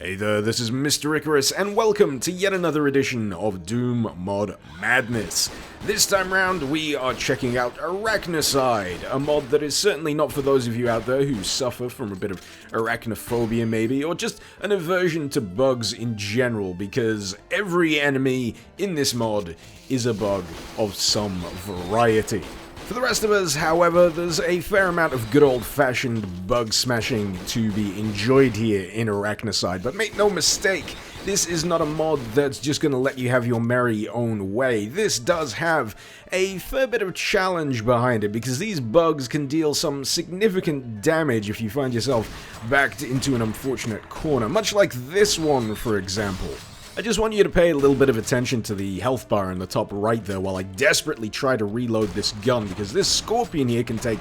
Hey there, this is Mr. Icarus, and welcome to yet another edition of Doom Mod Madness. This time round, we are checking out Arachnocide, a mod that is certainly not for those of you out there who suffer from a bit of arachnophobia maybe, or just an aversion to bugs in general, because every enemy in this mod is a bug of some variety. For the rest of us, however, there's a fair amount of good old-fashioned bug smashing to be enjoyed here in Arachnocide, but make no mistake, this is not a mod that's just going to let you have your merry own way. This does have a fair bit of challenge behind it, because these bugs can deal some significant damage if you find yourself backed into an unfortunate corner, much like this one, for example. I just want you to pay a little bit of attention to the health bar in the top right there while I desperately try to reload this gun, because this scorpion here can take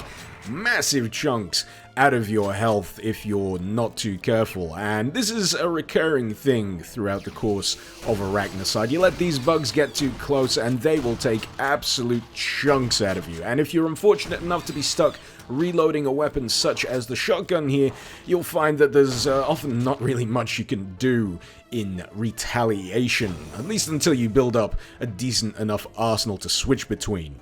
massive chunks out of your health if you're not too careful, and this is a recurring thing throughout the course of Arachnocide. You let these bugs get too close and they will take absolute chunks out of you, and if you're unfortunate enough to be stuck reloading a weapon such as the shotgun here, you'll find that there's often not really much you can do in retaliation, at least until you build up a decent enough arsenal to switch between.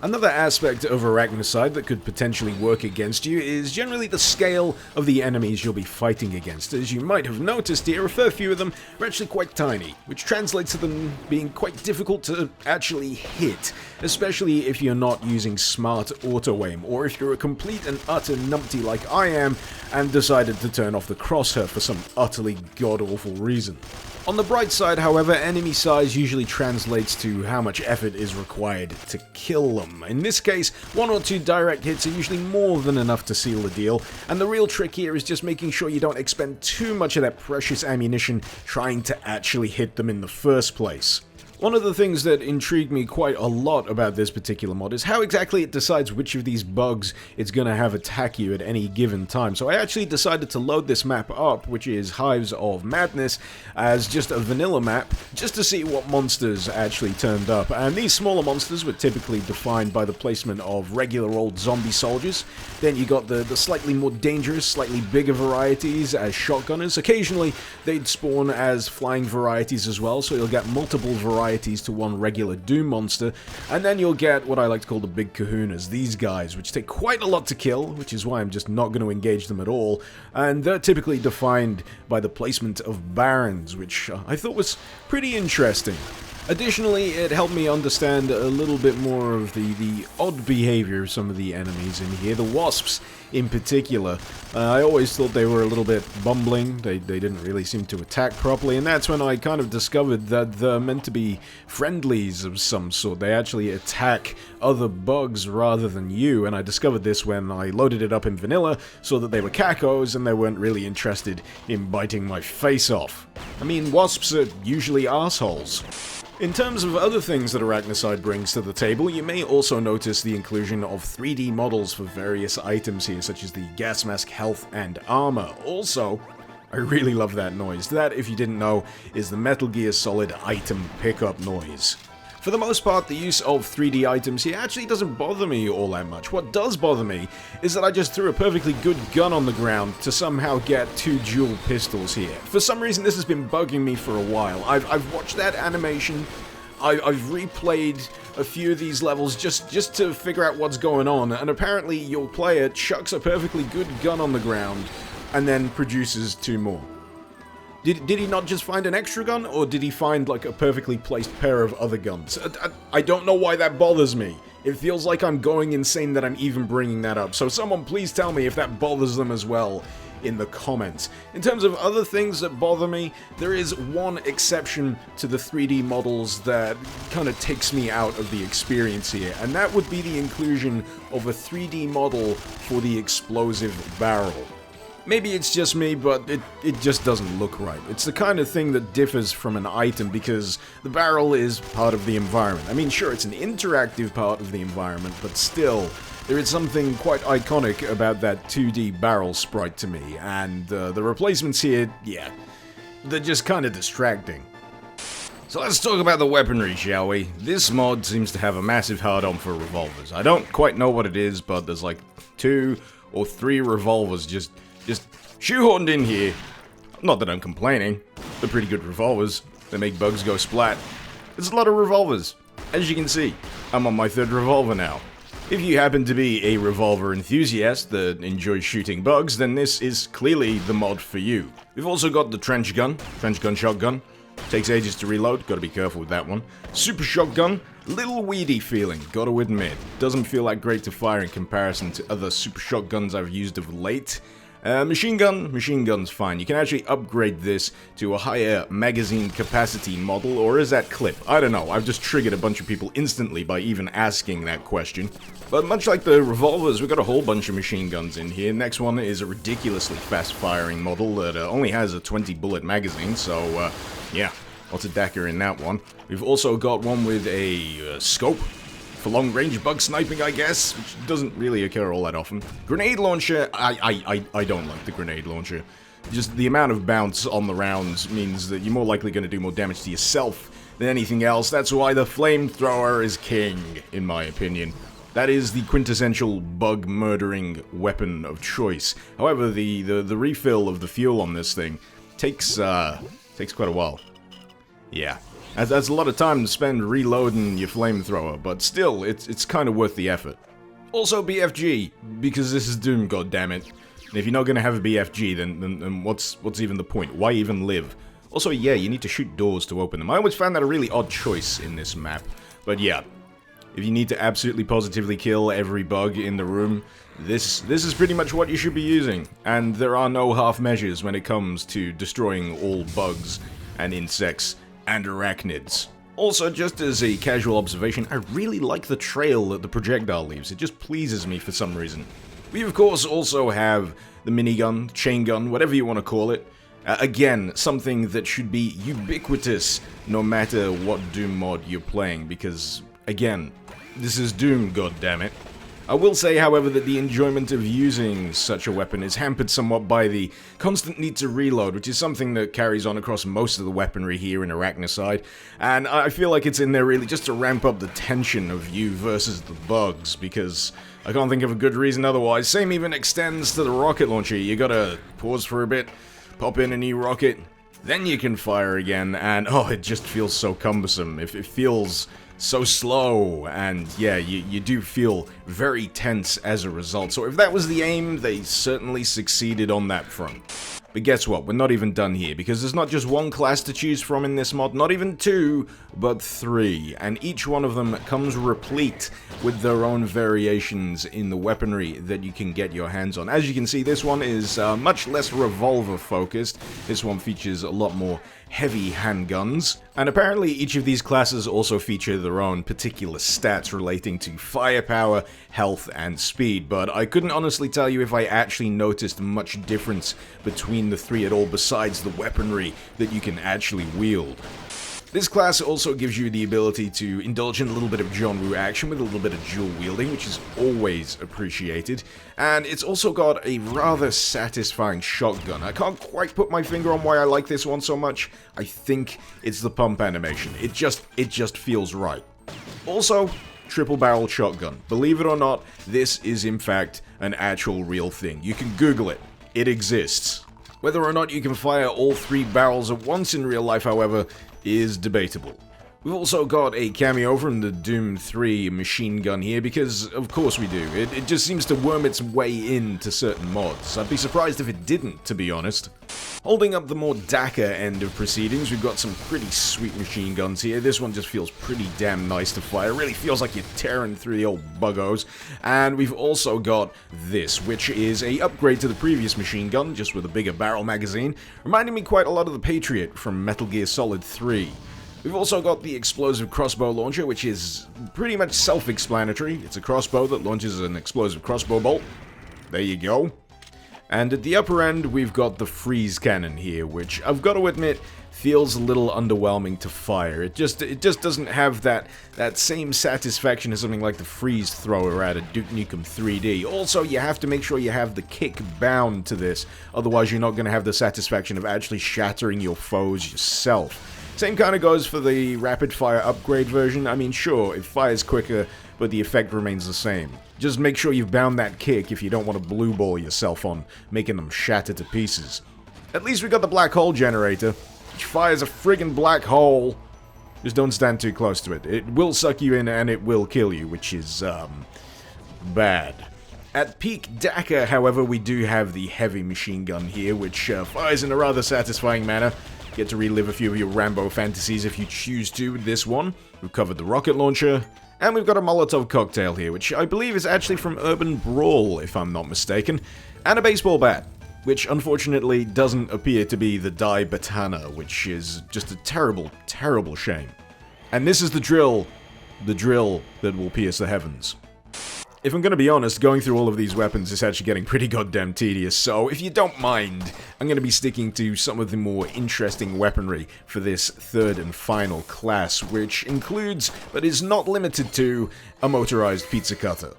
Another aspect of Arachnocide that could potentially work against you is generally the scale of the enemies you'll be fighting against. As you might have noticed here, a fair few of them are actually quite tiny, which translates to them being quite difficult to actually hit, especially if you're not using smart auto-aim, or if you're a complete and utter numpty like I am and decided to turn off the crosshair for some utterly god-awful reason. On the bright side, however, enemy size usually translates to how much effort is required to kill them. In this case, one or two direct hits are usually more than enough to seal the deal, and the real trick here is just making sure you don't expend too much of that precious ammunition trying to actually hit them in the first place. One of the things that intrigued me quite a lot about this particular mod is how exactly it decides which of these bugs it's going to have attack you at any given time. So I actually decided to load this map up, which is Hives of Madness, as just a vanilla map, just to see what monsters actually turned up. And these smaller monsters were typically defined by the placement of regular old zombie soldiers. Then you got the slightly more dangerous, slightly bigger varieties as shotgunners. Occasionally they'd spawn as flying varieties as well, so you'll get multiple varieties to one regular Doom monster, and then you'll get what I like to call the big kahunas, these guys, which take quite a lot to kill, which is why I'm just not going to engage them at all, and they're typically defined by the placement of barons, which I thought was pretty interesting. Additionally, it helped me understand a little bit more of the odd behavior of some of the enemies in here, the wasps in particular. I always thought they were a little bit bumbling, they didn't really seem to attack properly, and that's when I kind of discovered that they're meant to be friendlies of some sort. They actually attack other bugs rather than you, and I discovered this when I loaded it up in vanilla, saw that they were cacos and they weren't really interested in biting my face off. I mean, wasps are usually assholes. In terms of other things that Arachnocide brings to the table, you may also notice the inclusion of 3D models for various items here, such as the gas mask, health, and armor. Also, I really love that noise. That, if you didn't know, is the Metal Gear Solid item pickup noise. For the most part, the use of 3D items here actually doesn't bother me all that much. What does bother me is that I just threw a perfectly good gun on the ground to somehow get 2 dual pistols here. For some reason, this has been bugging me for a while. I've watched that animation, I've replayed a few of these levels just to figure out what's going on, and apparently your player chucks a perfectly good gun on the ground and then produces 2 more. Did he not just find an extra gun, or did he find like a perfectly placed pair of other guns? I don't know why that bothers me. It feels like I'm going insane that I'm even bringing that up, so someone please tell me if that bothers them as well in the comments. In terms of other things that bother me, there is one exception to the 3D models that kind of takes me out of the experience here, and that would be the inclusion of a 3D model for the explosive barrel. Maybe it's just me, but it just doesn't look right. It's the kind of thing that differs from an item because the barrel is part of the environment. I mean, sure, it's an interactive part of the environment, but still, there is something quite iconic about that 2D barrel sprite to me, and the replacements here, yeah, they're just kind of distracting. So let's talk about the weaponry, shall we? This mod seems to have a massive hard-on for revolvers. I don't quite know what it is, but there's like 2 or 3 revolvers just shoehorned in here. Not that I'm complaining. They're pretty good revolvers. They make bugs go splat. It's a lot of revolvers. As you can see, I'm on my 3rd revolver now. If you happen to be a revolver enthusiast that enjoys shooting bugs, then this is clearly the mod for you. We've also got the trench gun shotgun. Takes ages to reload, gotta be careful with that one. Super shotgun, little weedy feeling, gotta admit. Doesn't feel that great to fire in comparison to other super shotguns I've used of late. Machine gun's fine. You can actually upgrade this to a higher magazine capacity model, or is that clip? I don't know, I've just triggered a bunch of people instantly by even asking that question. But much like the revolvers, we've got a whole bunch of machine guns in here. Next one is a ridiculously fast-firing model that only has a 20-bullet magazine, so, yeah, lots of DACA in that one. We've also got one with a scope. For long-range bug sniping, I guess, which doesn't really occur all that often. Grenade launcher, I don't like the grenade launcher. Just the amount of bounce on the rounds means that you're more likely going to do more damage to yourself than anything else. That's why the flamethrower is king, in my opinion. That is the quintessential bug-murdering weapon of choice. However, the refill of the fuel on this thing takes quite a while. Yeah. That's a lot of time to spend reloading your flamethrower, but still, it's kind of worth the effort. Also BFG, because this is Doom, goddammit. And if you're not gonna have a BFG, then what's even the point? Why even live? Also, yeah, you need to shoot doors to open them. I always found that a really odd choice in this map. But yeah, if you need to absolutely positively kill every bug in the room, this is pretty much what you should be using. And there are no half measures when it comes to destroying all bugs and insects and arachnids. Also, just as a casual observation, I really like the trail that the projectile leaves. It just pleases me for some reason. We of course also have the minigun, chain gun, whatever you want to call it. Again, something that should be ubiquitous no matter what Doom mod you're playing, because, again, this is Doom, goddammit. I will say, however, that the enjoyment of using such a weapon is hampered somewhat by the constant need to reload, which is something that carries on across most of the weaponry here in Arachnocide, and I feel like it's in there really just to ramp up the tension of you versus the bugs, because I can't think of a good reason otherwise. Same even extends to the rocket launcher. You gotta pause for a bit, pop in a new rocket, then you can fire again, and oh, it just feels so cumbersome. It feels so slow, and yeah, you do feel very tense as a result. So if that was the aim, they certainly succeeded on that front. But guess what? We're not even done here, because there's not just one class to choose from in this mod, not even two, but three, and each one of them comes replete with their own variations in the weaponry that you can get your hands on. As you can see, this one is much less revolver focused. This one features a lot more heavy handguns, and apparently each of these classes also feature their own particular stats relating to firepower, health, and speed, but I couldn't honestly tell you if I actually noticed much difference between the three at all besides the weaponry that you can actually wield. This class also gives you the ability to indulge in a little bit of John Woo action with a little bit of dual wielding, which is always appreciated, and it's also got a rather satisfying shotgun. I can't quite put my finger on why I like this one so much. I think it's the pump animation. It just feels right. Also, triple barrel shotgun. Believe it or not, this is in fact an actual real thing. You can Google it. It exists. Whether or not you can fire all three barrels at once in real life, however, is debatable. We've also got a cameo from the Doom 3 machine gun here, because of course we do. It just seems to worm its way into certain mods. I'd be surprised if it didn't, to be honest. Holding up the more DACA end of proceedings, we've got some pretty sweet machine guns here. This one just feels pretty damn nice to fire. It really feels like you're tearing through the old buggos. And we've also got this, which is a upgrade to the previous machine gun, just with a bigger barrel magazine, reminding me quite a lot of the Patriot from Metal Gear Solid 3. We've also got the explosive crossbow launcher, which is pretty much self-explanatory. It's a crossbow that launches an explosive crossbow bolt. There you go. And at the upper end, we've got the freeze cannon here, which I've got to admit feels a little underwhelming to fire. It just doesn't have that same satisfaction as something like the freeze thrower out of Duke Nukem 3D. Also, you have to make sure you have the kick bound to this, otherwise you're not going to have the satisfaction of actually shattering your foes yourself. Same kind of goes for the rapid fire upgrade version. I mean, sure, it fires quicker, but the effect remains the same. Just make sure you've bound that kick if you don't want to blue ball yourself on making them shatter to pieces. At least we got the black hole generator, which fires a friggin' black hole. Just don't stand too close to it. It will suck you in and it will kill you, which is, bad. At peak Dakar, however, we do have the heavy machine gun here, which fires in a rather satisfying manner. Get to relive a few of your Rambo fantasies if you choose to with this one. We've covered the rocket launcher, and we've got a Molotov cocktail here, which I believe is actually from Urban Brawl, if I'm not mistaken, and a baseball bat, which unfortunately doesn't appear to be the Die Batana, which is just a terrible, terrible shame. And this is the drill that will pierce the heavens. If I'm gonna be honest, going through all of these weapons is actually getting pretty goddamn tedious, so if you don't mind, I'm gonna be sticking to some of the more interesting weaponry for this third and final class, which includes, but is not limited to, a motorized pizza cutter.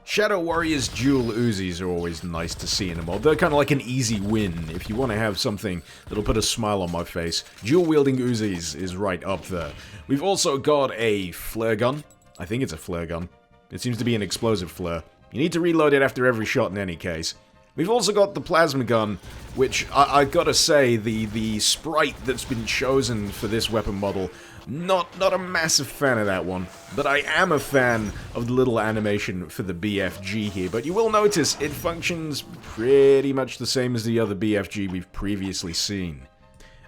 Shadow Warrior's dual Uzis are always nice to see in a mod. They're kind of like an easy win. If you want to have something that'll put a smile on my face, dual-wielding Uzis is right up there. We've also got a flare gun. I think it's a flare gun. It seems to be an explosive flare. You need to reload it after every shot in any case. We've also got the plasma gun, which I gotta say, the sprite that's been chosen for this weapon model, not a massive fan of that one, but I am a fan of the little animation for the BFG here. But you will notice it functions pretty much the same as the other BFG we've previously seen.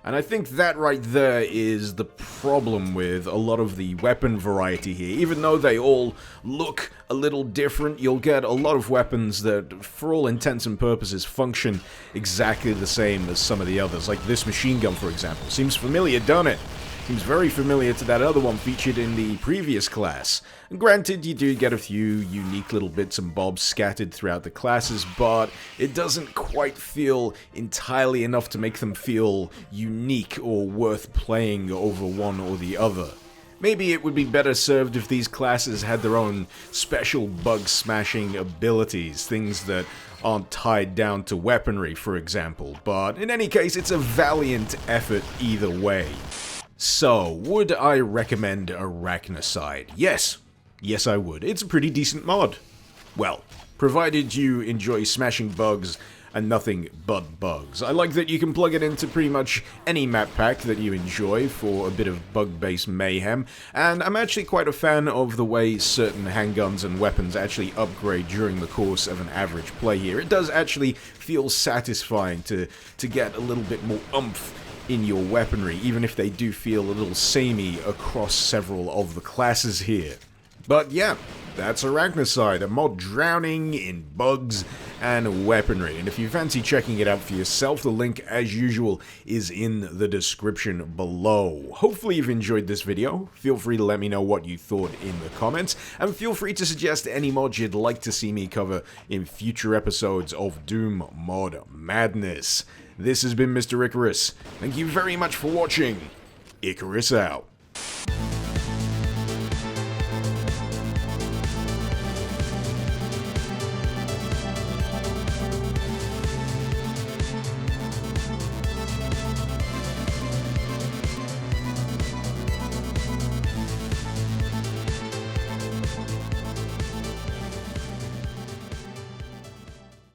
And I think that right there is the problem with a lot of the weapon variety here. Even though they all look a little different, you'll get a lot of weapons that, for all intents and purposes, function exactly the same as some of the others. Like this machine gun, for example. Seems familiar, don't it? Seems very familiar to that other one featured in the previous class. And granted, you do get a few unique little bits and bobs scattered throughout the classes, but it doesn't quite feel entirely enough to make them feel unique or worth playing over one or the other. Maybe it would be better served if these classes had their own special bug-smashing abilities, things that aren't tied down to weaponry, for example, but in any case, it's a valiant effort either way. So, would I recommend Arachnocide? Yes. Yes, I would. It's a pretty decent mod. Well, provided you enjoy smashing bugs and nothing but bugs. I like that you can plug it into pretty much any map pack that you enjoy for a bit of bug-based mayhem, and I'm actually quite a fan of the way certain handguns and weapons actually upgrade during the course of an average play here. It does actually feel satisfying to get a little bit more oomph in your weaponry, even if they do feel a little samey across several of the classes here. But yeah, that's Arachnocide, a mod drowning in bugs and weaponry. And if you fancy checking it out for yourself, the link, as usual, is in the description below. Hopefully you've enjoyed this video. Feel free to let me know what you thought in the comments, and feel free to suggest any mods you'd like to see me cover in future episodes of Doom Mod Madness. This has been Mr. Icarus. Thank you very much for watching. Icarus out.